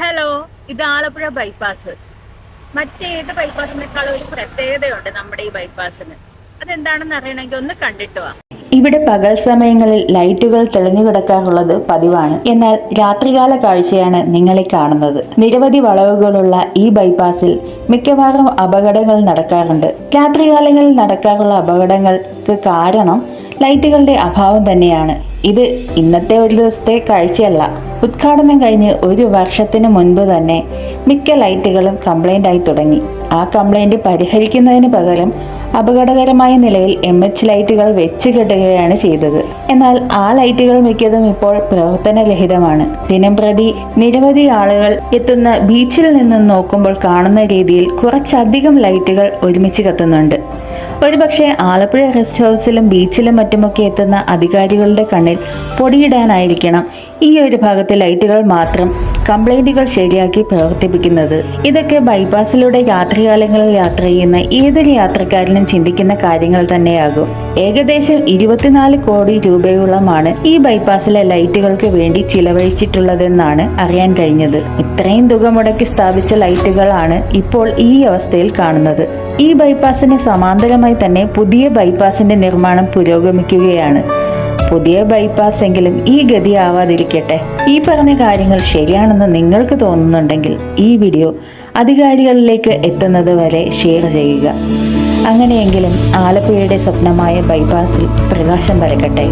Hello, ഇത് Alappuzha bypass. മറ്റേത് ബൈപ്പാസിനേക്കാളും ഒരു പ്രത്യേകതയുണ്ട് നമ്മുടെ ഈ ബൈപ്പാസിന്. അതെന്താണെന്ന് അറിയണമെങ്കിൽ ഒന്ന് കണ്ടിട്ട് വാ. ഇവിടെ പകൽ സമയങ്ങളിൽ ലൈറ്റുകൾ തെളിഞ്ഞു കിടക്കാറുള്ളത് പതിവാണ്. എന്നാൽ രാത്രികാല കാഴ്ചയാണ് നിങ്ങളെ കാണുന്നത്. നിരവധി വളവുകളുള്ള ഈ ബൈപ്പാസിൽ മിക്കവാറും അപകടങ്ങൾ നടക്കാറുണ്ട്. രാത്രികാലങ്ങളിൽ നടക്കാറുള്ള അപകടങ്ങൾക്ക് കാരണം ലൈറ്റുകളുടെ അഭാവം തന്നെയാണ്. ഇത് ഇന്നത്തെ ഒരു ദിവസത്തെ കാഴ്ചയല്ല. ഉദ്ഘാടനം കഴിഞ്ഞ് ഒരു വർഷത്തിന് മുൻപ് തന്നെ മിക്ക ലൈറ്റുകളും കംപ്ലൈന്റ് ആയി തുടങ്ങി. ആ കംപ്ലൈന്റ് പരിഹരിക്കുന്നതിന് പകരം അപകടകരമായ നിലയിൽ MH ലൈറ്റുകൾ വെച്ച് കെട്ടുകയാണ് ചെയ്തത്. എന്നാൽ ആ ലൈറ്റുകൾ മിക്കതും ഇപ്പോൾ പ്രവർത്തനരഹിതമാണ്. ദിനംപ്രതി നിരവധി ആളുകൾ എത്തുന്ന ബീച്ചിൽ നിന്നും നോക്കുമ്പോൾ കാണുന്ന രീതിയിൽ കുറച്ചധികം ലൈറ്റുകൾ ഒരുമിച്ച് കത്തുന്നുണ്ട്. ഒരുപക്ഷെ ആലപ്പുഴ റെസ്റ്റ് ഹൗസിലും ബീച്ചിലും മറ്റുമൊക്കെ എത്തുന്ന അധികാരികളുടെ കണ്ണിൽ പൊടിയിടാനായിരിക്കണം ഈ ഒരു ഭാഗത്തെ ലൈറ്റുകൾ മാത്രം കംപ്ലൈന്റുകൾ ശരിയാക്കി പ്രവർത്തിപ്പിക്കുന്നത്. ഇതൊക്കെ ബൈപ്പാസിലൂടെ രാത്രികാലങ്ങളിൽ യാത്ര ചെയ്യുന്ന ഏതൊരു യാത്രക്കാരനും ചിന്തിക്കുന്ന കാര്യങ്ങൾ തന്നെയാകും. ഏകദേശം 24 കോടി രൂപയോളമാണ് ഈ ബൈപ്പാസിലെ ലൈറ്റുകൾക്ക് വേണ്ടി ചിലവഴിച്ചിട്ടുള്ളതെന്നാണ് അറിയാൻ കഴിഞ്ഞത്. ഇത്രയും തുക മുടക്കി സ്ഥാപിച്ച ലൈറ്റുകളാണ് ഇപ്പോൾ ഈ അവസ്ഥയിൽ കാണുന്നത്. ഈ ബൈപ്പാസിന് സമാന്തരമായി തന്നെ പുതിയ ബൈപ്പാസിന്റെ നിർമ്മാണം പുരോഗമിക്കുകയാണ്. പുതിയ ബൈപ്പാസ് എങ്കിലും ഈ ഗതി ആവാതിരിക്കട്ടെ. ഈ പറഞ്ഞ കാര്യങ്ങൾ ശരിയാണെന്ന് നിങ്ങൾക്ക് തോന്നുന്നുണ്ടെങ്കിൽ ഈ വീഡിയോ അധികാരികളിലേക്ക് എത്തുന്നത് വരെ ഷെയർ ചെയ്യുക. അങ്ങനെയെങ്കിലും ആലപ്പുഴയുടെ സ്വപ്നമായ ബൈപ്പാസിൽ പ്രകാശം പരക്കട്ടെ.